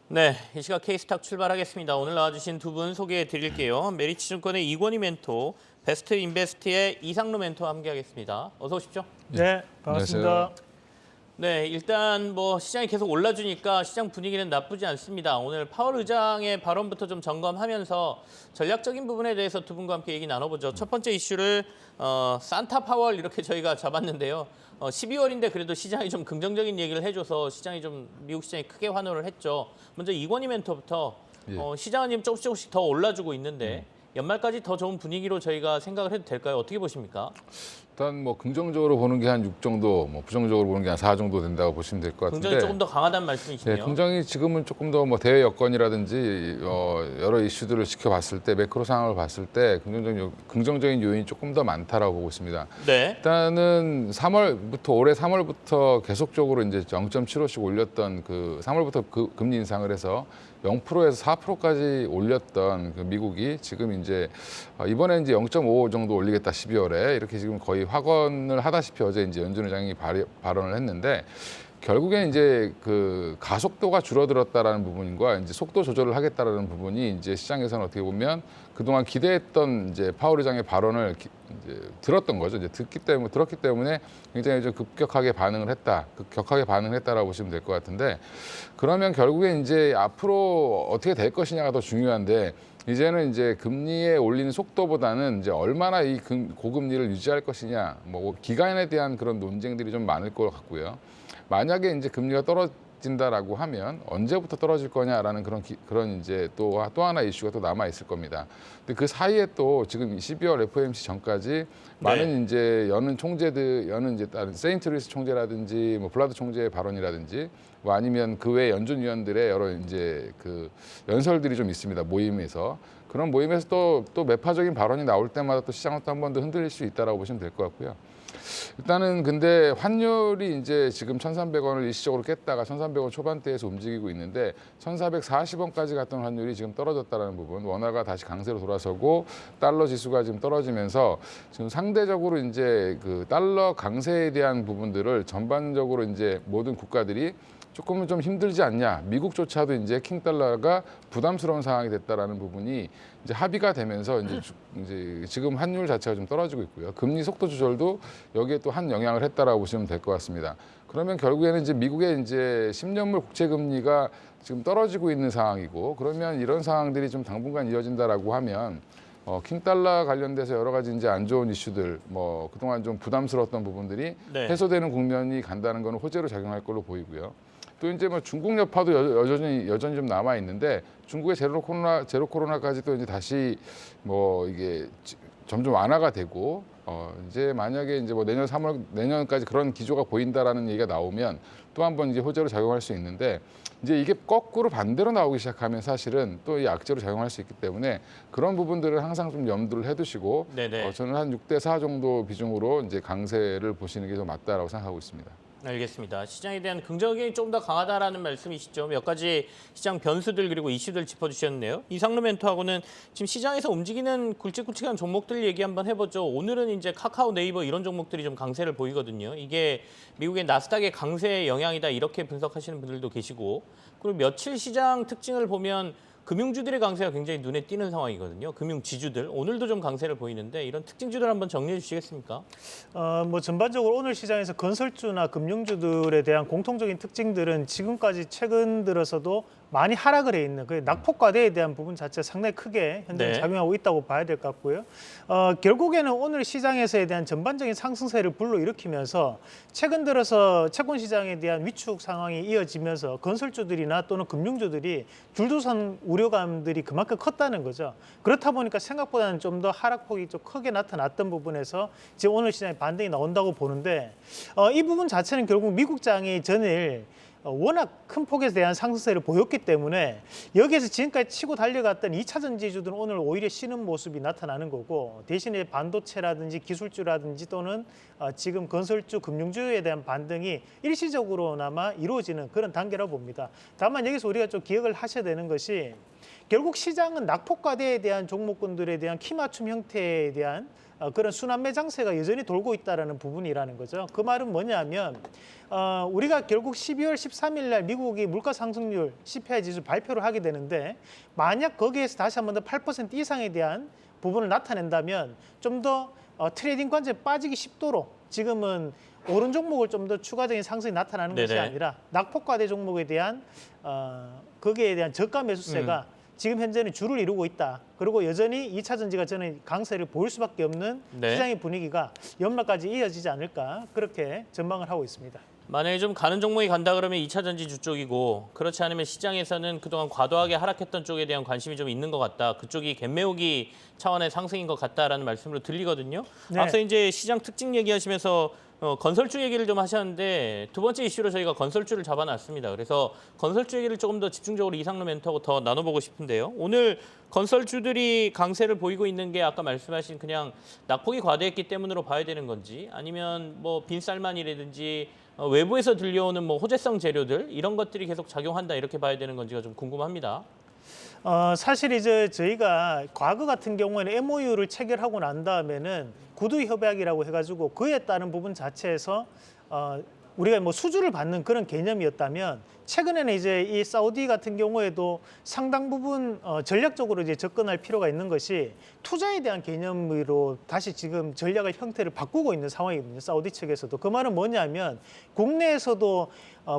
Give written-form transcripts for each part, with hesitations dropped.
네, 이 시각 K스탁 출발하겠습니다. 오늘 나와주신 두 분 소개해 드릴게요. 메리츠증권의 이권희 멘토, 베스트 인베스트의 이상로 멘토와 함께하겠습니다. 어서 오십시오. 네, 반갑습니다. 안녕하세요. 네, 일단 뭐 시장이 계속 올라주니까 시장 분위기는 나쁘지 않습니다. 오늘 파월 의장의 발언부터 좀 점검하면서 전략적인 부분에 대해서 두 분과 함께 얘기 나눠보죠. 첫 번째 이슈를 산타 파월 이렇게 저희가 잡았는데요. 12월인데 그래도 시장이 좀 긍정적인 얘기를 해줘서 시장이 좀 미국 시장이 크게 환호를 했죠. 먼저 이권희 멘토부터 시장은 지금 조금씩 더 올라주고 있는데 연말까지 더 좋은 분위기로 저희가 생각을 해도 될까요? 어떻게 보십니까? 일단 뭐 긍정적으로 보는 게 한 6 정도, 뭐 부정적으로 보는 게 한 4 정도 된다고 보시면 될 것 같은데. 긍정이 조금 더 강하다는 말씀이시네요. 네, 긍정이 지금은 조금 더 뭐 대외 여건이라든지 여러 이슈들을 지켜봤을 때 매크로 상황을 봤을 때 긍정적인 요인이 조금 더 많다라고 보고 있습니다. 네. 일단은 올해 3월부터 계속적으로 이제 0.75씩 올렸던 그 3월부터 그 금리 인상을 해서 0%에서 4%까지 올렸던 그 미국이 지금 이제 이번에 이제 0.5 정도 올리겠다 12월에 이렇게 지금 거의 확언을 하다시피 어제 이제 연준 의장이 발언을 했는데 결국엔 이제 그 가속도가 줄어들었다라는 부분과 이제 속도 조절을 하겠다라는 부분이 이제 시장에서는 어떻게 보면 그동안 기대했던 이제 파월 의장의 발언을 이제 들었던 거죠. 이제 들었기 때문에 굉장히 좀 급격하게 반응을 했다라고 보시면 될 것 같은데 그러면 결국에 이제 앞으로 어떻게 될 것이냐가 더 중요한데 이제는 이제 금리에 올리는 속도보다는 이제 얼마나 이 고금리를 유지할 것이냐, 뭐 기간에 대한 그런 논쟁들이 좀 많을 것 같고요. 만약에 이제 금리가 떨어진다라고 하면 언제부터 떨어질 거냐라는 그런 이제 또 하나 이슈가 또 남아 있을 겁니다. 근데 그 사이에 또 지금 12월 FOMC 전까지 많은 이제 여는 이제 다른 세인트 루이스 총재라든지 뭐 블라드 총재의 발언이라든지 뭐 아니면 그 외 연준 위원들의 여러 이제 그 연설들이 좀 있습니다. 모임에서. 그런 모임에서 또 매파적인 발언이 나올 때마다 또 시장은 또 한 번 더 흔들릴 수 있다라고 보시면 될 것 같고요. 일단은 근데 환율이 이제 지금 1,300원을 일시적으로 깼다가 1,300원 초반대에서 움직이고 있는데 1,440원까지 갔던 환율이 지금 떨어졌다는 부분, 원화가 다시 강세로 돌아서고 달러 지수가 지금 떨어지면서 지금 상대적으로 이제 그 달러 강세에 대한 부분들을 전반적으로 이제 모든 국가들이 조금은 좀 힘들지 않냐. 미국조차도 이제 킹 달러가 부담스러운 상황이 됐다라는 부분이 이제 합의가 되면서 이제 지금 환율 자체가 좀 떨어지고 있고요. 금리 속도 조절도 여기에 또 한 영향을 했다라고 보시면 될 것 같습니다. 그러면 결국에는 이제 미국의 이제 10년물 국채 금리가 지금 떨어지고 있는 상황이고 그러면 이런 상황들이 좀 당분간 이어진다라고 하면 킹달러 관련돼서 여러 가지 이제 안 좋은 이슈들, 뭐 그동안 좀 부담스러웠던 부분들이 해소되는 국면이 간다는 거는 호재로 작용할 걸로 보이고요. 또 이제 뭐 중국 여파도 여전히 좀 남아 있는데 중국의 제로 코로나까지 또 이제 다시 뭐 이게 점점 완화가 되고 이제 만약에 이제 뭐 내년까지 그런 기조가 보인다라는 얘기가 나오면 또 한 번 이제 호재로 작용할 수 있는데 이제 이게 거꾸로 반대로 나오기 시작하면 사실은 또 이 악재로 작용할 수 있기 때문에 그런 부분들을 항상 좀 염두를 해두시고 저는 한 6대4 정도 비중으로 이제 강세를 보시는 게 더 맞다라고 생각하고 있습니다. 알겠습니다. 시장에 대한 긍정이 좀 더 강하다라는 말씀이시죠. 몇 가지 시장 변수들 그리고 이슈들 짚어주셨네요. 이상로 멘토하고는 지금 시장에서 움직이는 굵직굵직한 종목들 얘기 한번 해보죠. 오늘은 이제 카카오, 네이버 이런 종목들이 좀 강세를 보이거든요. 이게 미국의 나스닥의 강세의 영향이다 이렇게 분석하시는 분들도 계시고 그리고 며칠 시장 특징을 보면 금융주들의 강세가 굉장히 눈에 띄는 상황이거든요. 금융지주들 오늘도 좀 강세를 보이는데 이런 특징주들 한번 정리해 주시겠습니까? 뭐 전반적으로 오늘 시장에서 건설주나 금융주들에 대한 공통적인 특징들은 지금까지 최근 들어서도 많이 하락을 해 있는 그 낙폭과대에 대한 부분 자체가 상당히 크게 현재 작용하고 있다고 봐야 될 것 같고요. 결국에는 오늘 시장에서에 대한 전반적인 상승세를 불러일으키면서 최근 들어서 채권 시장에 대한 위축 상황이 이어지면서 건설주들이나 또는 금융주들이 줄도선 우려감들이 그만큼 컸다는 거죠. 그렇다 보니까 생각보다는 좀 더 하락폭이 좀 크게 나타났던 부분에서 지금 오늘 시장에 반등이 나온다고 보는데 이 부분 자체는 결국 미국장이 전일 워낙 큰 폭에 대한 상승세를 보였기 때문에 여기에서 지금까지 치고 달려갔던 2차 전지주들은 오늘 오히려 쉬는 모습이 나타나는 거고 대신에 반도체라든지 기술주라든지 또는 지금 건설주, 금융주에 대한 반등이 일시적으로나마 이루어지는 그런 단계라고 봅니다. 다만 여기서 우리가 좀 기억을 하셔야 되는 것이 결국 시장은 낙폭과대에 대한 종목군들에 대한 키맞춤 형태에 대한 그런 순환매 장세가 여전히 돌고 있다는 부분이라는 거죠. 그 말은 뭐냐면 우리가 결국 12월 13일 날 미국이 물가 상승률 CPI 지수 발표를 하게 되는데 만약 거기에서 다시 한 번 더 8% 이상에 대한 부분을 나타낸다면 좀 더 트레이딩 관점에 빠지기 쉽도록 지금은 오른 종목을 좀 더 추가적인 상승이 나타나는 것이 네네. 아니라 낙폭과대 종목에 대한 거기에 대한 저가 매수세가 지금 현재는 주를 이루고 있다. 그리고 여전히 2차 전지가 저는 강세를 보일 수밖에 없는 네. 시장의 분위기가 연말까지 이어지지 않을까 그렇게 전망을 하고 있습니다. 만약에 좀 가는 종목이 간다 그러면 2차 전지주 쪽이고 그렇지 않으면 시장에서는 그동안 과도하게 하락했던 쪽에 대한 관심이 좀 있는 것 같다. 그쪽이 갭매우기 차원의 상승인 것 같다라는 말씀으로 들리거든요. 네. 앞서 이제 시장 특징 얘기하시면서 건설주 얘기를 좀 하셨는데 두 번째 이슈로 저희가 건설주를 잡아놨습니다. 그래서 건설주 얘기를 조금 더 집중적으로 이상로 멘토하고 더 나눠보고 싶은데요. 오늘 건설주들이 강세를 보이고 있는 게 아까 말씀하신 그냥 낙폭이 과대했기 때문으로 봐야 되는 건지 아니면 뭐 빈쌀만이라든지 외부에서 들려오는 뭐 호재성 재료들 이런 것들이 계속 작용한다 이렇게 봐야 되는 건지가 좀 궁금합니다. 사실 이제 저희가 과거 같은 경우에는 MOU를 체결하고 난 다음에는 구두 협약이라고 해가지고 그에 따른 부분 자체에서 우리가 뭐 수주를 받는 그런 개념이었다면 최근에는 이제 이 사우디 같은 경우에도 상당 부분 전략적으로 이제 접근할 필요가 있는 것이 투자에 대한 개념으로 다시 지금 전략의 형태를 바꾸고 있는 상황이거든요. 사우디 측에서도. 그 말은 뭐냐면 국내에서도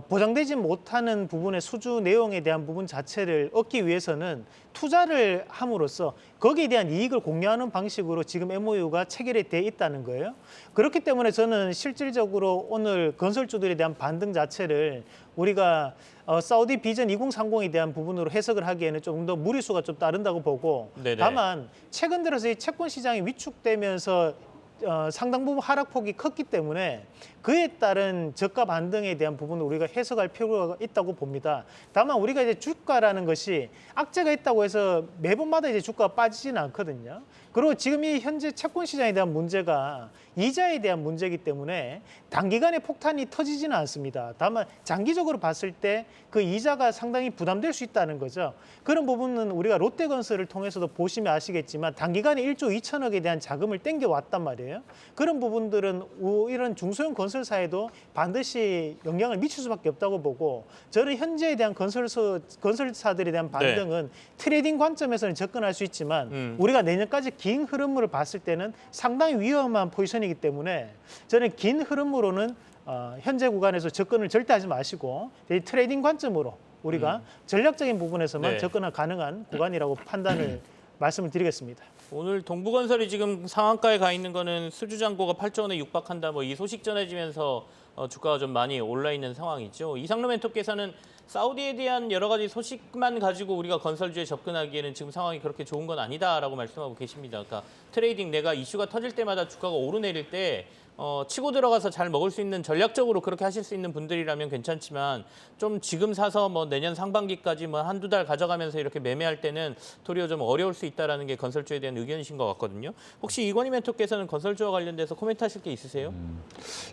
보장되지 못하는 부분의 수주 내용에 대한 부분 자체를 얻기 위해서는 투자를 함으로써 거기에 대한 이익을 공유하는 방식으로 지금 MOU가 체결이 돼 있다는 거예요. 그렇기 때문에 저는 실질적으로 오늘 건설주들에 대한 반등 자체를 우리가 사우디 비전 2030에 대한 부분으로 해석을 하기에는 조금 더 무리수가 좀 따른다고 보고 네네. 다만 최근 들어서 이 채권 시장이 위축되면서 상당 부분 하락폭이 컸기 때문에 그에 따른 저가 반등에 대한 부분을 우리가 해석할 필요가 있다고 봅니다. 다만 우리가 이제 주가라는 것이 악재가 있다고 해서 매번마다 이제 주가가 빠지지는 않거든요. 그리고 지금 이 현재 채권 시장에 대한 문제가 이자에 대한 문제이기 때문에 단기간에 폭탄이 터지지는 않습니다. 다만 장기적으로 봤을 때 그 이자가 상당히 부담될 수 있다는 거죠. 그런 부분은 우리가 롯데건설을 통해서도 보시면 아시겠지만 단기간에 1조 2천억에 대한 자금을 땡겨왔단 말이에요. 그런 부분들은 이런 중소형 건설사에도 반드시 영향을 미칠 수밖에 없다고 보고 저는 현재에 대한 건설사들에 대한 반등은 트레이딩 관점에서는 접근할 수 있지만 우리가 내년까지 긴 흐름을 봤을 때는 상당히 위험한 포지션이기 때문에 저는 긴 흐름으로는 현재 구간에서 접근을 절대 하지 마시고 트레이딩 관점으로 우리가 전략적인 부분에서만 네. 접근 가능한 구간이라고 판단을 말씀을 드리겠습니다. 오늘 동부건설이 지금 상한가에 가 있는 거는 수주 잔고가 8조 원에 육박한다. 뭐 이 소식 전해지면서 주가가 좀 많이 올라 있는 상황이죠. 이상로 멘토께서는 사우디에 대한 여러 가지 소식만 가지고 우리가 건설주에 접근하기에는 지금 상황이 그렇게 좋은 건 아니다라고 말씀하고 계십니다. 그러니까 트레이딩 내가 이슈가 터질 때마다 주가가 오르내릴 때 치고 들어가서 잘 먹을 수 있는 전략적으로 그렇게 하실 수 있는 분들이라면 괜찮지만 좀 지금 사서 뭐 내년 상반기까지 뭐 한두 달 가져가면서 이렇게 매매할 때는 도리어 좀 어려울 수 있다라는 게 건설주에 대한 의견이신 것 같거든요. 혹시 이건희 멘토께서는 건설주와 관련돼서 코멘트 하실 게 있으세요?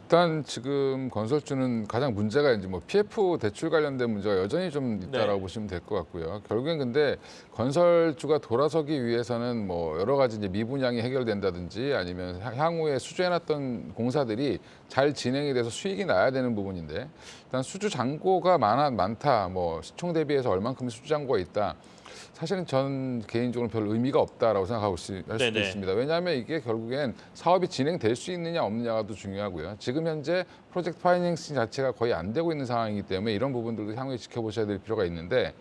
일단 지금 건설주는 가장 문제가 이제 뭐 PF 대출 관련된 문제가 여전히 좀 있다라고 네. 보시면 될 것 같고요. 결국엔 근데 건설주가 돌아서기 위해서는 뭐 여러 가지 이제 미분양이 해결된다든지 아니면 향후에 수주해놨던 공사들이 잘 진행이 돼서 수익이 나야 되는 부분인데 일단 수주 잔고가 많다. 뭐 시총 대비해서 얼만큼 수주 잔고가 있다. 사실은 전 개인적으로 별 의미가 없다라고 생각하고 할 수도 네네. 있습니다. 왜냐하면 이게 결국엔 사업이 진행될 수 있느냐 없느냐가 더 중요하고요. 지금 현재 프로젝트 파이낸싱 자체가 거의 안 되고 있는 상황이기 때문에 이런 부분들도 향후에 지켜보셔야 될 필요가 있는데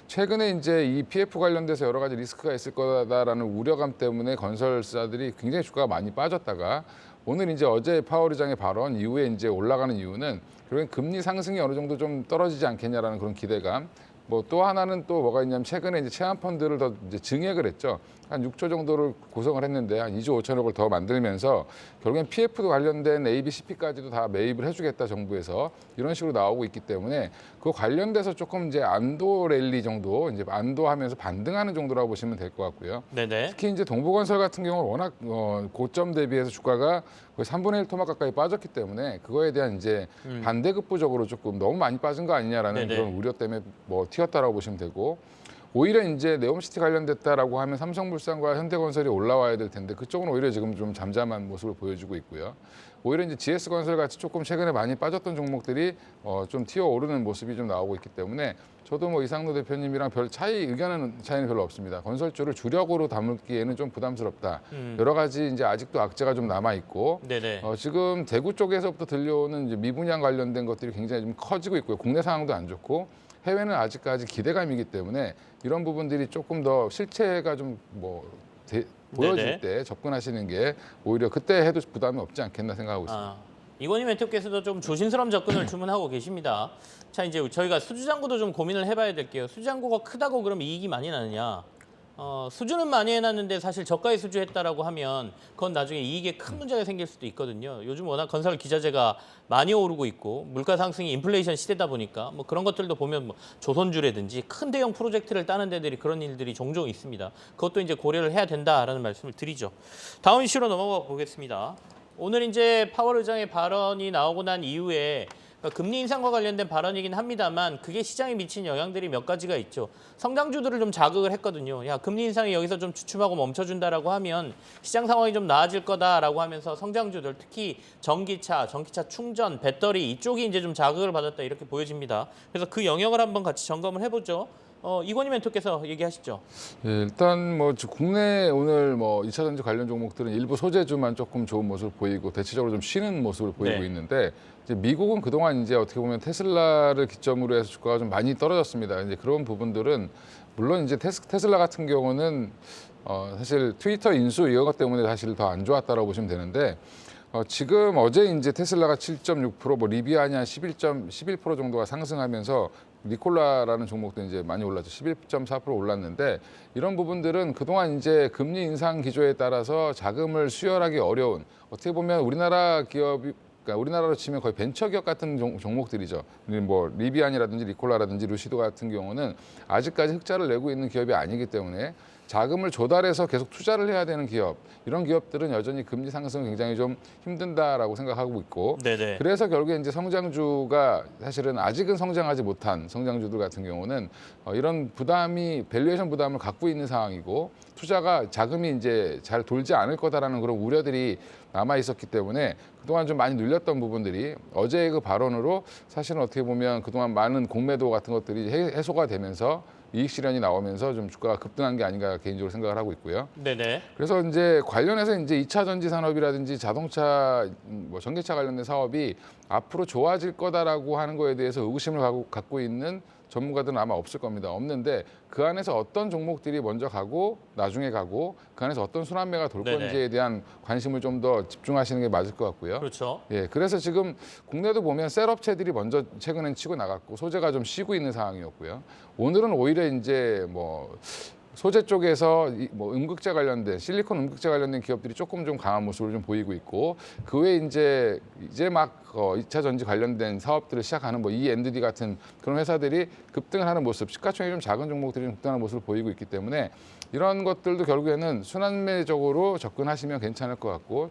최근에 이제 이 PF 관련돼서 여러 가지 리스크가 있을 거다라는 우려감 때문에 건설사들이 굉장히 주가가 많이 빠졌다가 오늘 이제 어제 파월 의장의 발언 이후에 이제 올라가는 이유는 결국엔 금리 상승이 어느 정도 좀 떨어지지 않겠냐라는 그런 기대감. 뭐 또 하나는 또 뭐가 있냐면 최근에 이제 채권 펀드를 더 이제 증액을 했죠. 한 6조 정도를 구성을 했는데 한 2조 5천억을 더 만들면서 결국엔 PF도 관련된 ABCP까지도 다 매입을 해주겠다 정부에서 이런 식으로 나오고 있기 때문에 그 관련돼서 조금 이제 안도 랠리 정도 이제 안도하면서 반등하는 정도라고 보시면 될 것 같고요. 네네. 특히 이제 동부건설 같은 경우는 워낙 고점 대비해서 주가가 거의 3분의 1 토막 가까이 빠졌기 때문에 그거에 대한 이제 반대급부적으로 조금 너무 많이 빠진 거 아니냐라는 네네. 그런 우려 때문에 뭐 튀었다라고 보시면 되고 오히려 이제 네옴시티 관련됐다라고 하면 삼성물산과 현대건설이 올라와야 될 텐데 그쪽은 오히려 지금 좀 잠잠한 모습을 보여주고 있고요. 오히려 이제 GS건설 같이 조금 최근에 많이 빠졌던 종목들이 좀 튀어오르는 모습이 좀 나오고 있기 때문에 저도 뭐 이상로 대표님이랑 별 의견은 차이는 별로 없습니다. 건설주를 주력으로 담기에는 좀 부담스럽다. 여러 가지 이제 아직도 악재가 좀 남아 있고 네네. 지금 대구 쪽에서부터 들려오는 이제 미분양 관련된 것들이 굉장히 좀 커지고 있고요. 국내 상황도 안 좋고 해외는 아직까지 기대감이기 때문에 이런 부분들이 조금 더 실체가 좀 보여질 네네. 때 접근하시는 게 오히려 그때 해도 부담이 없지 않겠나 생각하고 있습니다. 이건희 멘토께서도 좀 조심스러운 접근을 주문하고 계십니다. 자, 이제 저희가 수주잔고도 좀 고민을 해봐야 될게요. 수주잔고가 크다고 그럼 이익이 많이 나느냐? 수주는 많이 해놨는데 사실 저가에 수주했다라고 하면 그건 나중에 이익에 큰 문제가 생길 수도 있거든요. 요즘 워낙 건설 기자재가 많이 오르고 있고 물가 상승이 인플레이션 시대다 보니까 뭐 그런 것들도 보면 뭐 조선주라든지 큰 대형 프로젝트를 따는 데들이 그런 일들이 종종 있습니다. 그것도 이제 고려를 해야 된다라는 말씀을 드리죠. 다음 이슈로 넘어가 보겠습니다. 오늘 이제 파월 의장의 발언이 나오고 난 이후에 금리 인상과 관련된 발언이긴 합니다만 그게 시장에 미친 영향들이 몇 가지가 있죠. 성장주들을 좀 자극을 했거든요. 야, 금리 인상이 여기서 좀 주춤하고 멈춰준다라고 하면 시장 상황이 좀 나아질 거다라고 하면서 성장주들 특히 전기차 충전, 배터리 이쪽이 이제 좀 자극을 받았다 이렇게 보여집니다. 그래서 그 영역을 한번 같이 점검을 해보죠. 이건희 멘토께서 얘기하시죠. 예, 일단 뭐 국내 오늘 뭐 2차 전지 관련 종목들은 일부 소재주만 조금 좋은 모습을 보이고 대체적으로 좀 쉬는 모습을 보이고 네. 있는데 이제 미국은 그동안 이제 어떻게 보면 테슬라를 기점으로 해서 주가가 좀 많이 떨어졌습니다. 이제 그런 부분들은 물론 이제 테슬라 같은 경우는 사실 트위터 인수 이런 것 때문에 사실 더 안 좋았다라고 보시면 되는데 지금 어제 이제 테슬라가 7.6%, 뭐 리비안이 한 11% 정도가 상승하면서 니콜라라는 종목도 이제 많이 올랐죠. 11.4% 올랐는데 이런 부분들은 그동안 이제 금리 인상 기조에 따라서 자금을 수혈하기 어려운 어떻게 보면 우리나라 기업이 그러니까 우리나라로 치면 거의 벤처기업 같은 종목들이죠. 뭐 리비안이라든지 니콜라라든지 루시도 같은 경우는 아직까지 흑자를 내고 있는 기업이 아니기 때문에 자금을 조달해서 계속 투자를 해야 되는 기업 이런 기업들은 여전히 금리 상승은 굉장히 좀 힘든다라고 생각하고 있고 네네. 그래서 결국에 이제 성장주가 사실은 아직은 성장하지 못한 성장주들 같은 경우는 이런 부담이 밸류에이션 부담을 갖고 있는 상황이고 투자가 자금이 이제 잘 돌지 않을 거다라는 그런 우려들이 남아 있었기 때문에 그동안 좀 많이 눌렸던 부분들이 어제의 그 발언으로 사실은 어떻게 보면 그동안 많은 공매도 같은 것들이 해소가 되면서 이익 실현이 나오면서 좀 주가가 급등한 게 아닌가 개인적으로 생각을 하고 있고요. 네네. 그래서 이제 관련해서 이제 2차 전지 산업이라든지 자동차, 뭐 전기차 관련된 사업이 앞으로 좋아질 거다라고 하는 거에 대해서 의구심을 갖고 있는 전문가들은 아마 없을 겁니다. 없는데 그 안에서 어떤 종목들이 먼저 가고 나중에 가고 그 안에서 어떤 순환매가 돌 네네. 건지에 대한 관심을 좀 더 집중하시는 게 맞을 것 같고요. 그렇죠. 예, 그래서 지금 국내도 보면 셀 업체들이 먼저 최근엔 치고 나갔고 소재가 좀 쉬고 있는 상황이었고요. 오늘은 오히려 이제 뭐 소재 쪽에서 뭐 음극재 관련된 실리콘 음극재 관련된 기업들이 조금 좀 강한 모습을 좀 보이고 있고 그 외에 이제 막 2차 전지 관련된 사업들을 시작하는 뭐 E&D 같은 그런 회사들이 급등을 하는 모습, 시가총액이 좀 작은 종목들이 좀 급등하는 모습을 보이고 있기 때문에 이런 것들도 결국에는 순환매적으로 접근하시면 괜찮을 것 같고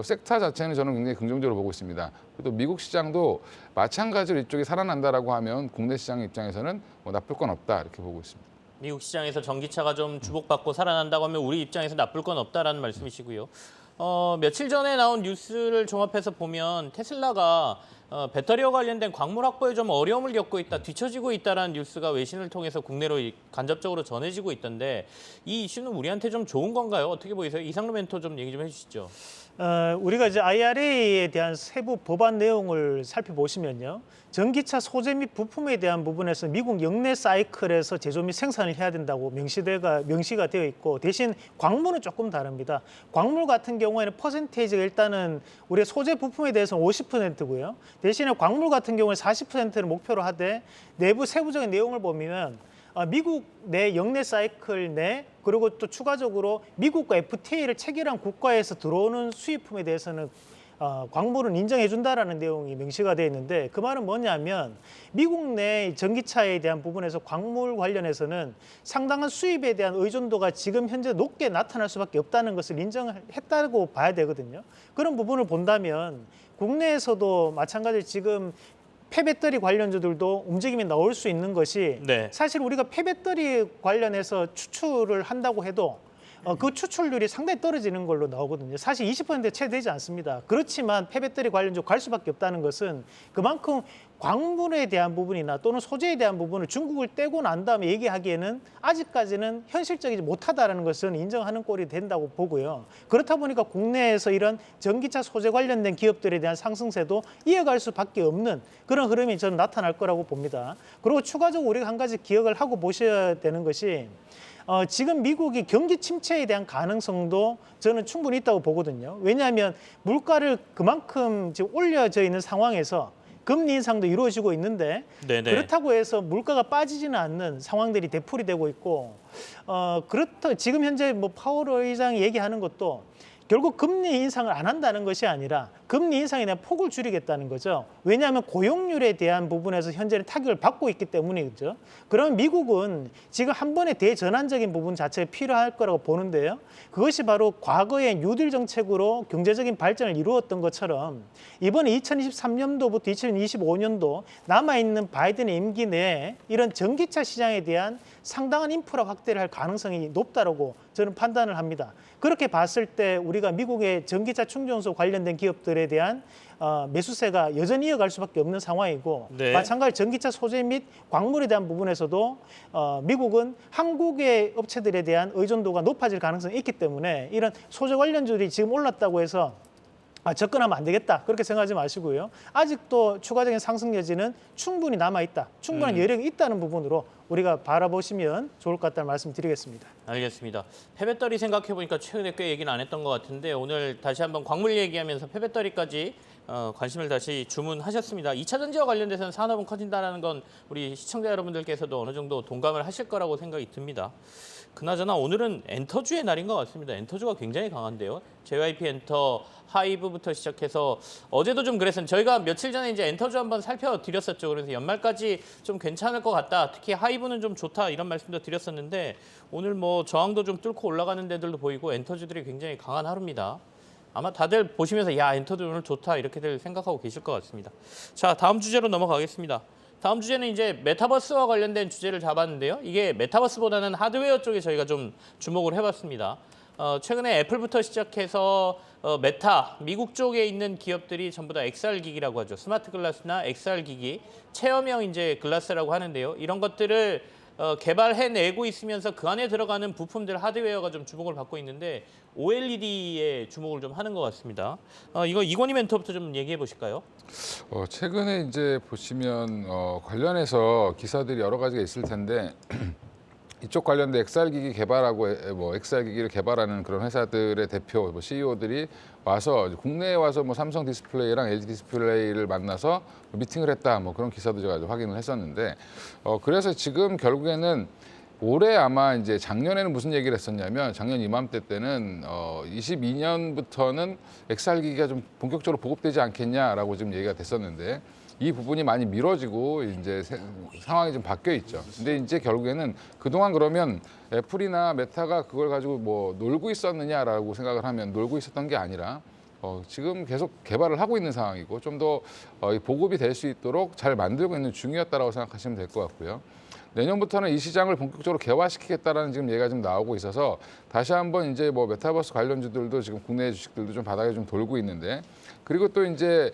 섹터 자체는 저는 굉장히 긍정적으로 보고 있습니다. 또 미국 시장도 마찬가지로 이쪽이 살아난다라고 하면 국내 시장 입장에서는 뭐 나쁠 건 없다 이렇게 보고 있습니다. 미국 시장에서 전기차가 좀 주목받고 살아난다고 하면 우리 입장에서 나쁠 건 없다라는 말씀이시고요. 며칠 전에 나온 뉴스를 종합해서 보면 테슬라가 배터리와 관련된 광물 확보에 좀 어려움을 겪고 있다, 뒤처지고 있다라는 뉴스가 외신을 통해서 국내로 간접적으로 전해지고 있던데 이 이슈는 우리한테 좀 좋은 건가요? 어떻게 보이세요? 이상로 멘토 좀 얘기 좀 해주시죠. 우리가 이제 IRA에 대한 세부 법안 내용을 살펴보시면요. 전기차 소재 및 부품에 대한 부분에서 미국 역내 사이클에서 제조 및 생산을 해야 된다고 명시가 되어 있고 대신 광물은 조금 다릅니다. 광물 같은 경우에는 퍼센테이지가 일단은 우리 소재 부품에 대해서는 50%고요. 대신에 광물 같은 경우에 40%를 목표로 하되 내부 세부적인 내용을 보면 미국 내 역내 사이클 내 그리고 또 추가적으로 미국과 FTA를 체결한 국가에서 들어오는 수입품에 대해서는 광물은 인정해 준다라는 내용이 명시가 되어 있는데 그 말은 뭐냐면 미국 내 전기차에 대한 부분에서 광물 관련해서는 상당한 수입에 대한 의존도가 지금 현재 높게 나타날 수밖에 없다는 것을 인정했다고 봐야 되거든요. 그런 부분을 본다면 국내에서도 마찬가지로 지금 폐배터리 관련주들도 움직임이 나올 수 있는 것이 네. 사실 우리가 폐배터리 관련해서 추출을 한다고 해도 그 추출률이 상당히 떨어지는 걸로 나오거든요. 사실 20%에 채 되지 않습니다. 그렇지만 폐배터리 관련주 갈 수밖에 없다는 것은 그만큼 광물에 대한 부분이나 또는 소재에 대한 부분을 중국을 떼고 난 다음에 얘기하기에는 아직까지는 현실적이지 못하다는 것은 인정하는 꼴이 된다고 보고요. 그렇다 보니까 국내에서 이런 전기차 소재 관련된 기업들에 대한 상승세도 이어갈 수밖에 없는 그런 흐름이 저는 나타날 거라고 봅니다. 그리고 추가적으로 우리가 한 가지 기억을 하고 보셔야 되는 것이 지금 미국이 경기 침체에 대한 가능성도 저는 충분히 있다고 보거든요. 왜냐하면 물가를 그만큼 지금 올려져 있는 상황에서 금리 인상도 이루어지고 있는데 네네. 그렇다고 해서 물가가 빠지지는 않는 상황들이 되풀이 되고 있고 지금 현재 뭐 파월 의장이 얘기하는 것도 결국 금리 인상을 안 한다는 것이 아니라 금리 인상에 대한 폭을 줄이겠다는 거죠. 왜냐하면 고용률에 대한 부분에서 현재는 타격을 받고 있기 때문이죠. 그러면 미국은 지금 한 번의 대전환적인 부분 자체가 필요할 거라고 보는데요. 그것이 바로 과거의 뉴딜 정책으로 경제적인 발전을 이루었던 것처럼 이번에 2023년도부터 2025년도 남아있는 바이든의 임기 내에 이런 전기차 시장에 대한 상당한 인프라 확대를 할 가능성이 높다고 저는 판단을 합니다. 그렇게 봤을 때 우리가 미국의 전기차 충전소 관련된 기업들에 대한 매수세가 여전히 이어갈 수밖에 없는 상황이고 네. 마찬가지로 전기차 소재 및 광물에 대한 부분에서도 미국은 한국의 업체들에 대한 의존도가 높아질 가능성이 있기 때문에 이런 소재 관련주들이 지금 올랐다고 해서 접근하면 안 되겠다 그렇게 생각하지 마시고요. 아직도 추가적인 상승 여지는 충분히 남아있다. 충분한 여력이 있다는 부분으로 우리가 바라보시면 좋을 것 같다는 말씀 드리겠습니다. 알겠습니다. 폐배터리 생각해보니까 최근에 꽤 얘기는 안 했던 것 같은데 오늘 다시 한번 광물 얘기하면서 폐배터리까지 관심을 다시 주문하셨습니다. 2차 전지와 관련돼서는 산업은 커진다는 건 우리 시청자 여러분들께서도 어느 정도 동감을 하실 거라고 생각이 듭니다. 그나저나 오늘은 엔터주의 날인 것 같습니다. 엔터주가 굉장히 강한데요. JYP 엔터, 하이브부터 시작해서 어제도 좀 그랬었는데 저희가 며칠 전에 이제 엔터주 한번 살펴드렸었죠. 그래서 연말까지 좀 괜찮을 것 같다. 특히 하이브는 좀 좋다 이런 말씀도 드렸었는데 오늘 뭐 저항도 좀 뚫고 올라가는 데들도 보이고 엔터주들이 굉장히 강한 하루입니다. 아마 다들 보시면서 야 엔터주 오늘 좋다 이렇게들 생각하고 계실 것 같습니다. 자 다음 주제로 넘어가겠습니다. 다음 주제는 이제 메타버스와 관련된 주제를 잡았는데요. 이게 메타버스보다는 하드웨어 쪽에 저희가 좀 주목을 해봤습니다. 최근에 애플부터 시작해서 메타, 미국 쪽에 있는 기업들이 전부 다 XR 기기라고 하죠. 스마트 글라스나 XR 기기, 체험형 이제 글라스라고 하는데요. 이런 것들을 개발해내고 있으면서 그 안에 들어가는 부품들 하드웨어가 좀 주목을 받고 있는데 OLED에 주목을 좀 하는 것 같습니다. 이거 이건희 멘토부터 좀 얘기해 보실까요? 최근에 이제 보시면 관련해서 기사들이 여러 가지가 있을 텐데 이쪽 관련된 XR 기기 개발하고 뭐 XR 기기를 개발하는 그런 회사들의 대표 뭐 CEO들이 와서 국내에 와서 뭐 삼성 디스플레이랑 LG 디스플레이를 만나서 미팅을 했다 뭐 그런 기사도 제가 확인을 했었는데 그래서 지금 결국에는 올해 아마 이제 작년에는 무슨 얘기를 했었냐면 작년 이맘때 때는 22년부터는 XR 기기가 좀 본격적으로 보급되지 않겠냐라고 지금 얘기가 됐었는데 이 부분이 많이 미뤄지고 이제 상황이 좀 바뀌어 있죠. 근데 이제 결국에는 그동안 그러면 애플이나 메타가 그걸 가지고 뭐 놀고 있었느냐라고 생각을 하면 놀고 있었던 게 아니라 지금 계속 개발을 하고 있는 상황이고 좀 더 보급이 될 수 있도록 잘 만들고 있는 중이었다라고 생각하시면 될 것 같고요. 내년부터는 이 시장을 본격적으로 개화시키겠다라는 지금 얘기가 좀 나오고 있어서 다시 한번 이제 뭐 메타버스 관련주들도 지금 국내 주식들도 좀 바닥에 좀 돌고 있는데 그리고 또 이제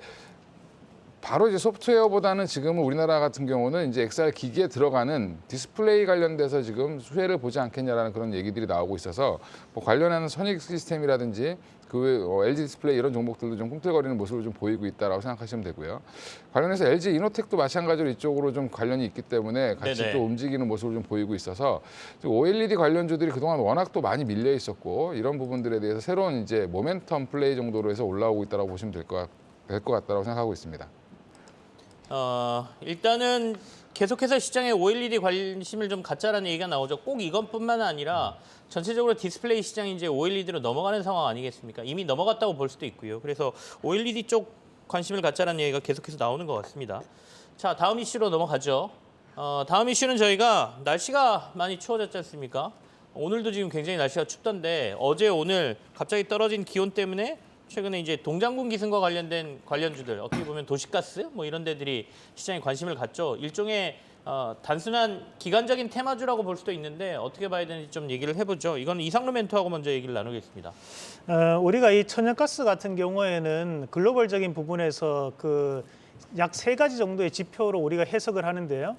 바로 이제 소프트웨어보다는 지금은 우리나라 같은 경우는 이제 XR 기기에 들어가는 디스플레이 관련돼서 지금 수혜를 보지 않겠냐라는 그런 얘기들이 나오고 있어서 뭐 관련하는 선익 시스템이라든지 그 LG 디스플레이 이런 종목들도 좀 꿈틀거리는 모습을 좀 보이고 있다라고 생각하시면 되고요. 관련해서 LG 이노텍도 마찬가지로 이쪽으로 좀 관련이 있기 때문에 같이 네네. 또 움직이는 모습을 좀 보이고 있어서 OLED 관련주들이 그동안 워낙 또 많이 밀려 있었고 이런 부분들에 대해서 새로운 이제 모멘텀 플레이 정도로 해서 올라오고 있다라고 보시면 될 것 같다라고 생각하고 있습니다. 일단은 계속해서 시장에 OLED 관심을 좀 갖자라는 얘기가 나오죠. 꼭 이것뿐만 아니라 전체적으로 디스플레이 시장이 이제 OLED로 넘어가는 상황 아니겠습니까? 이미 넘어갔다고 볼 수도 있고요. 그래서 OLED 쪽 관심을 갖자라는 얘기가 계속해서 나오는 것 같습니다. 자, 다음 이슈로 넘어가죠. 다음 이슈는 저희가 날씨가 많이 추워졌지 않습니까? 오늘도 지금 굉장히 날씨가 춥던데 어제 오늘 갑자기 떨어진 기온 때문에 최근에 이제 동장군 기승과 관련된 관련주들 어떻게 보면 도시가스 뭐 이런 데들이 시장에 관심을 갖죠. 일종의 단순한 기간적인 테마주라고 볼 수도 있는데 어떻게 봐야 되는지 좀 얘기를 해보죠. 이건 이상로 멘토하고 먼저 얘기를 나누겠습니다. 우리가 이 천연가스 같은 경우에는 글로벌적인 부분에서 약 3가지 정도의 지표로 우리가 해석을 하는데요.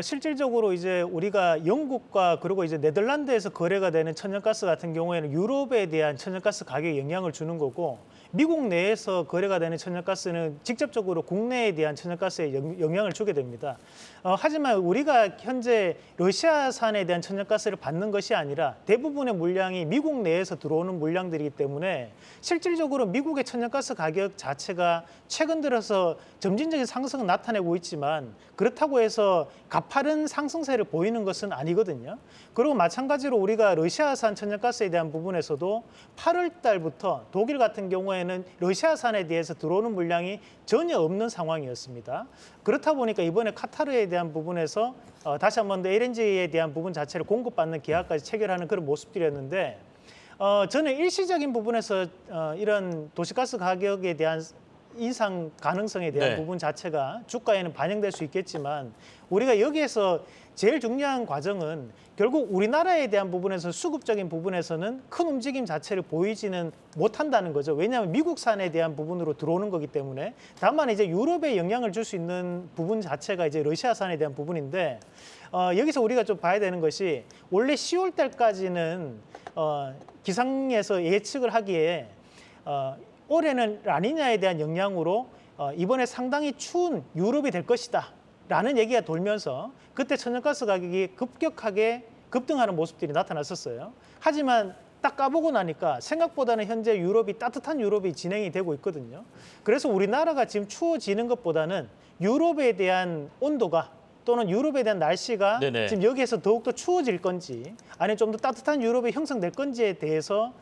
실질적으로 이제 우리가 영국과 그리고 이제 네덜란드에서 거래가 되는 천연가스 같은 경우에는 유럽에 대한 천연가스 가격에 영향을 주는 거고, 미국 내에서 거래가 되는 천연가스는 직접적으로 국내에 대한 천연가스에 영향을 주게 됩니다. 하지만 우리가 현재 러시아산에 대한 천연가스를 받는 것이 아니라 대부분의 물량이 미국 내에서 들어오는 물량들이기 때문에 실질적으로 미국의 천연가스 가격 자체가 최근 들어서 점진적인 상승은 나타내고 있지만 그렇다고 해서 가파른 상승세를 보이는 것은 아니거든요. 그리고 마찬가지로 우리가 러시아산 천연가스에 대한 부분에서도 8월 달부터 독일 같은 경우에는 러시아산에 대해서 들어오는 물량이 전혀 없는 상황이었습니다. 그렇다 보니까 이번에 카타르에 대한 부분에서 다시 한 번 더 LNG에 대한 부분 자체를 공급받는 계약까지 체결하는 그런 모습들이었는데, 저는 일시적인 부분에서 이런 도시가스 가격에 대한 인상 가능성에 대한 부분 자체가 주가에는 반영될 수 있겠지만, 우리가 여기에서 제일 중요한 과정은 결국 우리나라에 대한 부분에서 수급적인 부분에서는 큰 움직임 자체를 보이지는 못한다는 거죠. 왜냐하면 미국산에 대한 부분으로 들어오는 거기 때문에. 다만 이제 유럽에 영향을 줄 수 있는 부분 자체가 이제 러시아산에 대한 부분인데, 여기서 우리가 좀 봐야 되는 것이 원래 10월 달까지는 기상에서 예측을 하기에 올해는 라니냐에 대한 영향으로 이번에 상당히 추운 유럽이 될 것이다 라는 얘기가 돌면서 그때 천연가스 가격이 급격하게 급등하는 모습들이 나타났었어요. 하지만 딱 까보고 나니까 생각보다는 현재 유럽이 따뜻한 유럽이 진행이 되고 있거든요. 그래서 우리나라가 지금 추워지는 것보다는 유럽에 대한 온도가 또는 유럽에 대한 날씨가 지금 여기에서 더욱더 추워질 건지 아니면 좀 더 따뜻한 유럽이 형성될 건지에 대해서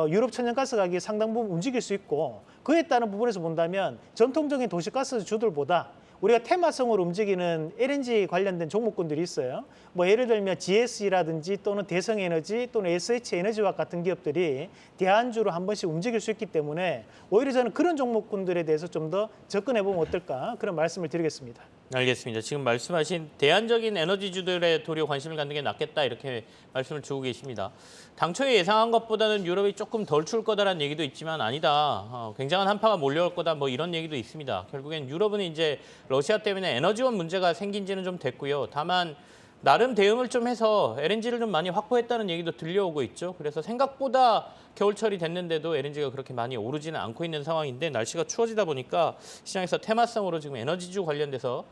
유럽 천연가스 가격이 상당 부분 움직일 수 있고, 그에 따른 부분에서 본다면 전통적인 도시가스 주들보다 우리가 테마성으로 움직이는 LNG 관련된 종목군들이 있어요. 뭐 예를 들면 GS라든지 또는 대성에너지 또는 SH에너지와 같은 기업들이 대안주로 한 번씩 움직일 수 있기 때문에 오히려 저는 그런 종목군들에 대해서 좀 더 접근해보면 어떨까, 그런 말씀을 드리겠습니다. 알겠습니다. 지금 말씀하신 대안적인 에너지주들에 도리어 관심을 갖는 게 낫겠다 이렇게 말씀을 주고 계십니다. 당초에 예상한 것보다는 유럽이 조금 덜 추울 거다라는 얘기도 있지만 아니다. 굉장한 한파가 몰려올 거다 뭐 이런 얘기도 있습니다. 결국엔 유럽은 이제 러시아 때문에 에너지원 문제가 생긴 지는 좀 됐고요. 다만 나름 대응을 좀 해서 LNG를 좀 많이 확보했다는 얘기도 들려오고 있죠. 그래서 생각보다 겨울철이 됐는데도 LNG가 그렇게 많이 오르지는 않고 있는 상황인데, 날씨가 추워지다 보니까 시장에서 테마성으로 지금 에너지주 관련돼서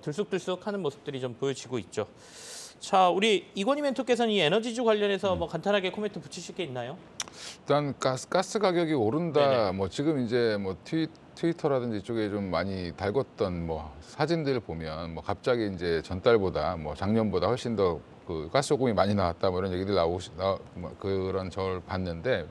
들쑥들쑥 하는 모습들이 좀 보여지고 있죠. 자, 우리 이건희 멘토께서는 이 에너지주 관련해서 뭐 간단하게 코멘트 붙이실 게 있나요? 일단 가스 가격이 오른다. 뭐 지금 이제 뭐 트위터라든지 이쪽에 좀 많이 달궜던 뭐 사진들 보면 뭐 갑자기 이제 전달보다 뭐 작년보다 훨씬 더 그 가스 요금이 많이 나왔다 뭐 이런 얘기들 그런 절 봤는데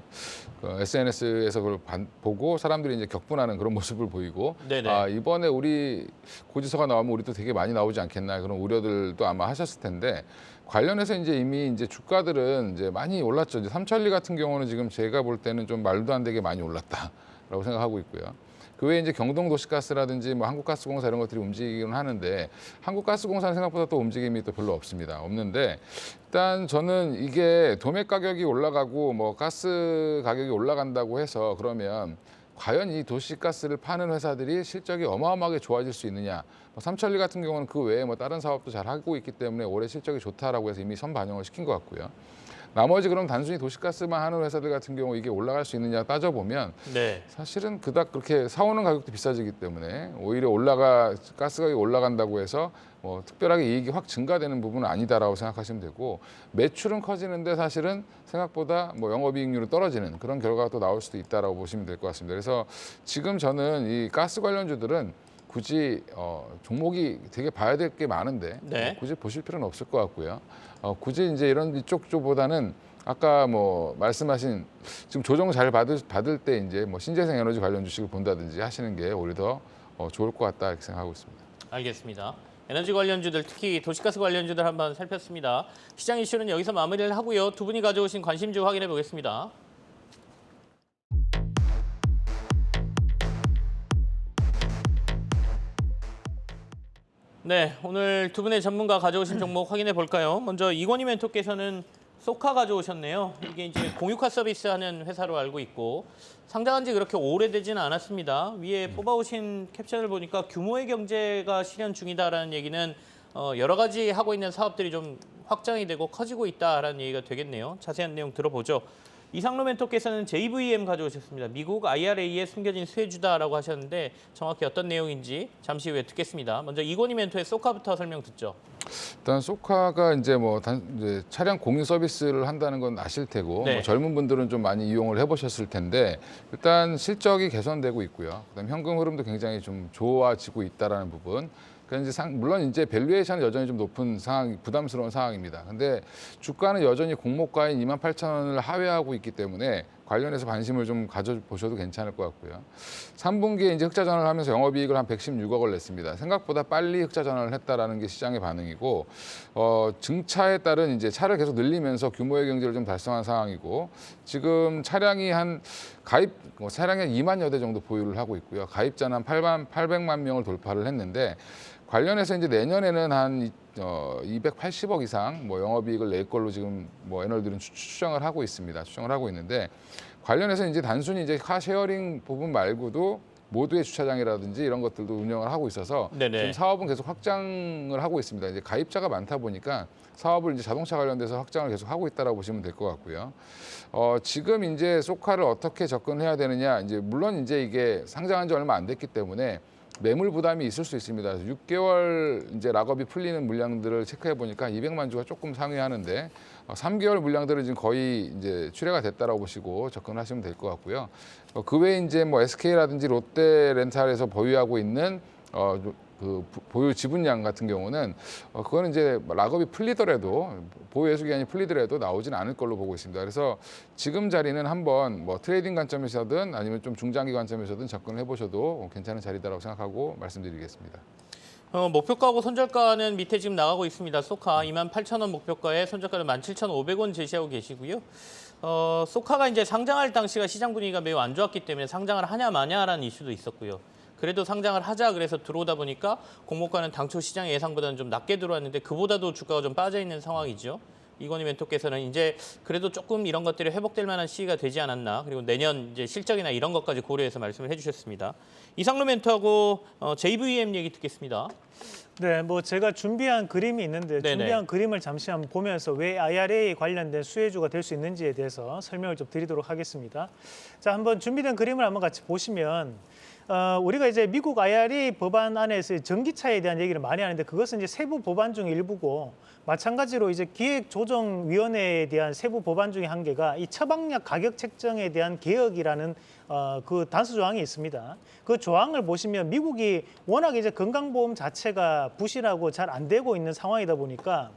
SNS에서 그걸 보고 사람들이 이제 격분하는 그런 모습을 보이고, 아, 이번에 우리 고지서가 나오면 우리도 되게 많이 나오지 않겠나 그런 우려들도 아마 하셨을 텐데, 관련해서 이제 이미 이제 주가들은 이제 많이 올랐죠. 이제 삼천리 같은 경우는 지금 제가 볼 때는 좀 말도 안 되게 많이 올랐다라고 생각하고 있고요. 그 외에 이제 경동도시가스라든지 뭐 한국가스공사 이런 것들이 움직이기는 하는데, 한국가스공사는 생각보다 또 움직임이 또 별로 없는데, 일단 저는 이게 도매 가격이 올라가고 뭐 가스 가격이 올라간다고 해서 그러면 과연 이 도시가스를 파는 회사들이 실적이 어마어마하게 좋아질 수 있느냐. 삼천리 같은 경우는 그 외에 뭐 다른 사업도 잘 하고 있기 때문에 올해 실적이 좋다라고 해서 이미 선반영을 시킨 것 같고요. 나머지 그럼 단순히 도시가스만 하는 회사들 같은 경우 이게 올라갈 수 있느냐 따져보면 사실은 그닥 그렇게 사오는 가격도 비싸지기 때문에 오히려 가스 가격이 올라간다고 해서 뭐 특별하게 이익이 확 증가되는 부분은 아니다라고 생각하시면 되고, 매출은 커지는데 사실은 생각보다 뭐 영업이익률은 떨어지는 그런 결과가 또 나올 수도 있다라고 보시면 될 것 같습니다. 그래서 지금 저는 이 가스 관련주들은 굳이 종목이 되게 봐야 될 게 많은데 굳이 보실 필요는 없을 것 같고요. 굳이 이제 이쪽 쪽보다는 아까 뭐 말씀하신 지금 조정 잘 받을 때 이제 뭐 신재생 에너지 관련 주식을 본다든지 하시는 게 오히려 더 좋을 것 같다 이렇게 생각하고 있습니다. 알겠습니다. 에너지 관련주들, 특히 도시가스 관련주들 한번 살폈습니다. 시장 이슈는 여기서 마무리를 하고요. 두 분이 가져오신 관심주 확인해 보겠습니다. 네, 오늘 두 분의 전문가 가져오신 종목 확인해 볼까요? 먼저 이건희 멘토께서는 소카 가져오셨네요. 이게 이제 공유카 서비스하는 회사로 알고 있고 상장한 지 그렇게 오래되지는 않았습니다. 위에 뽑아오신 캡션을 보니까 규모의 경제가 실현 중이다라는 얘기는 여러 가지 하고 있는 사업들이 좀 확장이 되고 커지고 있다라는 얘기가 되겠네요. 자세한 내용 들어보죠. 이상로 멘토께서는 JVM 가져오셨습니다. 미국 IRA에 숨겨진 수혜주다라고 하셨는데 정확히 어떤 내용인지 잠시 후에 듣겠습니다. 먼저 이건희 멘토의 소카부터 설명 듣죠. 일단 소카가 이제 이제 차량 공유 서비스를 한다는 건 아실 테고 네. 젊은 분들은 좀 많이 이용을 해보셨을 텐데 일단 실적이 개선되고 있고요. 그다음 현금 흐름도 굉장히 좀 좋아지고 있다라는 부분. 그래서 이제 물론 이제 밸류에이션은 여전히 좀 높은 상황, 부담스러운 상황입니다. 근데 주가는 여전히 공모가인 28,000원을 하회하고 있기 때문에 관련해서 관심을 좀 가져보셔도 괜찮을 것 같고요. 3분기에 이제 흑자 전환을 하면서 영업이익을 한 116억을 냈습니다. 생각보다 빨리 흑자 전환을 했다라는 게 시장의 반응이고, 증차에 따른 이제 차를 계속 늘리면서 규모의 경제를 좀 달성한 상황이고, 지금 차량이 차량이 한 2만여 대 정도 보유를 하고 있고요. 가입자는 한 800만 명을 돌파를 했는데, 관련해서 이제 내년에는 한 280억 이상 영업이익을 낼 걸로 지금 애널들은 추정을 하고 있습니다. 추정을 하고 있는데 관련해서 이제 단순히 이제 카쉐어링 부분 말고도 모두의 주차장이라든지 이런 것들도 운영을 하고 있어서 네네. 지금 사업은 계속 확장을 하고 있습니다. 이제 가입자가 많다 보니까 사업을 이제 자동차 관련돼서 확장을 계속 하고 있다라고 보시면 될 것 같고요. 지금 이제 소카를 어떻게 접근해야 되느냐, 이제 물론 이제 이게 상장한 지 얼마 안 됐기 때문에 매물 부담이 있을 수 있습니다. 6개월 이제 락업이 풀리는 물량들을 체크해 보니까 200만 주가 조금 상회하는데 3개월 물량들은 지금 거의 이제 출회가 됐다라고 보시고 접근하시면 될 것 같고요. 그 외에 이제 SK라든지 롯데렌탈에서 보유하고 있는 그 보유 지분량 같은 경우는 그거는 이제 락업이 풀리더라도 보유 해소 기간이 풀리더라도 나오지는 않을 걸로 보고 있습니다. 그래서 지금 자리는 한번 트레이딩 관점에서든 아니면 좀 중장기 관점에서든 접근을 해보셔도 괜찮은 자리다라고 생각하고 말씀드리겠습니다. 목표가하고 손절가는 밑에 지금 나가고 있습니다. 소카 28,000원 목표가에 손절가는 17,500원 제시하고 계시고요. 소카가 이제 상장할 당시가 시장 분위기가 매우 안 좋았기 때문에 상장을 하냐 마냐라는 이슈도 있었고요. 그래도 상장을 하자 그래서 들어오다 보니까 공모가는 당초 시장 예상보다는 좀 낮게 들어왔는데 그보다도 주가가 좀 빠져 있는 상황이죠. 이건희 멘토께서는 이제 그래도 조금 이런 것들이 회복될 만한 시기가 되지 않았나, 그리고 내년 이제 실적이나 이런 것까지 고려해서 말씀을 해주셨습니다. 이상로 멘토하고 JVM 얘기 듣겠습니다. 네, 제가 준비한 그림이 있는데 네네. 준비한 그림을 잠시 한번 보면서 왜 IRA 관련된 수혜주가 될 수 있는지에 대해서 설명을 좀 드리도록 하겠습니다. 자, 한번 준비된 그림을 한번 같이 보시면 우리가 이제 미국 IRA 법안 안에서 전기차에 대한 얘기를 많이 하는데 그것은 이제 세부 법안 중 일부고 마찬가지로 이제 기획조정위원회에 대한 세부 법안 중에 한 개가 이 처방약 가격 책정에 대한 개혁이라는 그 단수 조항이 있습니다. 그 조항을 보시면 미국이 워낙 이제 건강보험 자체가 부실하고 잘 안 되고 있는 상황이다 보니까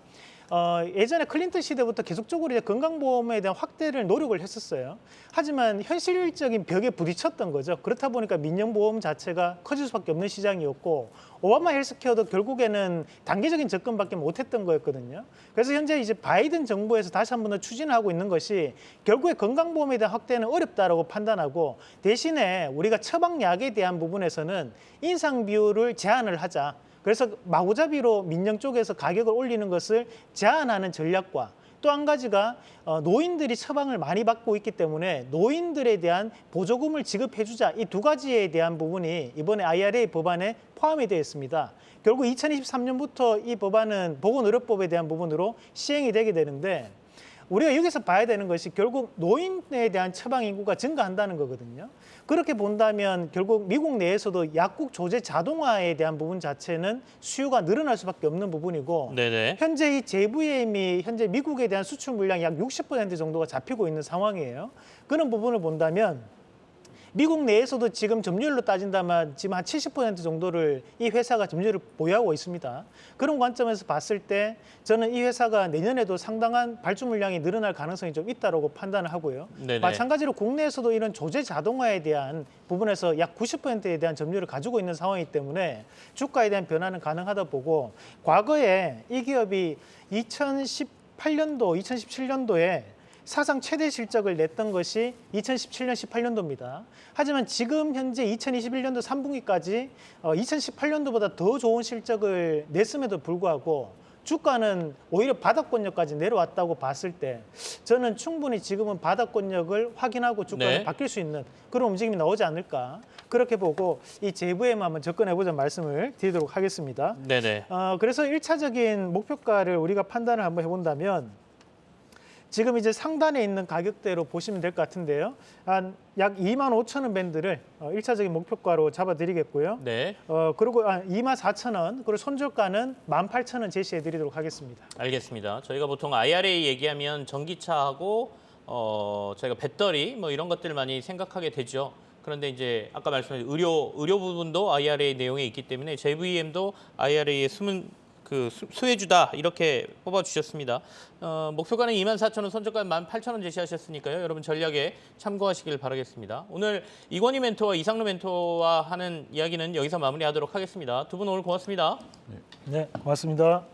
예전에 클린턴 시대부터 계속적으로 이제 건강보험에 대한 확대를 노력을 했었어요. 하지만 현실적인 벽에 부딪혔던 거죠. 그렇다 보니까 민영보험 자체가 커질 수밖에 없는 시장이었고 오바마 헬스케어도 결국에는 단계적인 접근밖에 못했던 거였거든요. 그래서 현재 이제 바이든 정부에서 다시 한 번 더 추진하고 있는 것이 결국에 건강보험에 대한 확대는 어렵다라고 판단하고 대신에 우리가 처방약에 대한 부분에서는 인상 비율을 제한을 하자. 그래서 마구잡이로 민영 쪽에서 가격을 올리는 것을 제한하는 전략과 또 한 가지가 노인들이 처방을 많이 받고 있기 때문에 노인들에 대한 보조금을 지급해주자, 이 두 가지에 대한 부분이 이번에 IRA 법안에 포함이 되어 있습니다. 결국 2023년부터 이 법안은 보건의료법에 대한 부분으로 시행이 되게 되는데 우리가 여기서 봐야 되는 것이 결국 노인에 대한 처방 인구가 증가한다는 거거든요. 그렇게 본다면 결국 미국 내에서도 약국 조제 자동화에 대한 부분 자체는 수요가 늘어날 수밖에 없는 부분이고 네네. 현재 이 JVM이 현재 미국에 대한 수출 물량 약 60% 정도가 잡히고 있는 상황이에요. 그런 부분을 본다면 미국 내에서도 지금 점유율로 따진다면 지금 한 70% 정도를 이 회사가 점유율을 보유하고 있습니다. 그런 관점에서 봤을 때 저는 이 회사가 내년에도 상당한 발주 물량이 늘어날 가능성이 좀 있다고 판단을 하고요. 네네. 마찬가지로 국내에서도 이런 조제 자동화에 대한 부분에서 약 90%에 대한 점유율을 가지고 있는 상황이기 때문에 주가에 대한 변화는 가능하다 보고 과거에 이 기업이 2018년도, 2017년도에 사상 최대 실적을 냈던 것이 2017년, 18년도입니다. 하지만 지금 현재 2021년도 3분기까지 2018년도보다 더 좋은 실적을 냈음에도 불구하고 주가는 오히려 바닥권역까지 내려왔다고 봤을 때 저는 충분히 지금은 바닥권역을 확인하고 주가가 네. 바뀔 수 있는 그런 움직임이 나오지 않을까 그렇게 보고 이 재부에만 한번 접근해보자 말씀을 드리도록 하겠습니다. 네네. 그래서 1차적인 목표가를 우리가 판단을 한번 해본다면 지금 이제 상단에 있는 가격대로 보시면 될 것 같은데요. 한 약 25,000원 밴드를 1차적인 목표가로 잡아드리겠고요. 네. 그리고 24,000원, 그리고 손절가는 18,000원 제시해드리도록 하겠습니다. 알겠습니다. 저희가 보통 IRA 얘기하면 전기차하고 저희가 배터리 뭐 이런 것들을 많이 생각하게 되죠. 그런데 이제 아까 말씀하신 의료 부분도 IRA 내용에 있기 때문에 JVM도 IRA의 숨은 그 수혜주다 이렇게 뽑아주셨습니다. 목표가는 24,000원, 손절가는 18,000원 제시하셨으니까요. 여러분 전략에 참고하시길 바라겠습니다. 오늘 이건희 멘토와 이상로 멘토와 하는 이야기는 여기서 마무리하도록 하겠습니다. 두 분 오늘 고맙습니다. 네, 고맙습니다.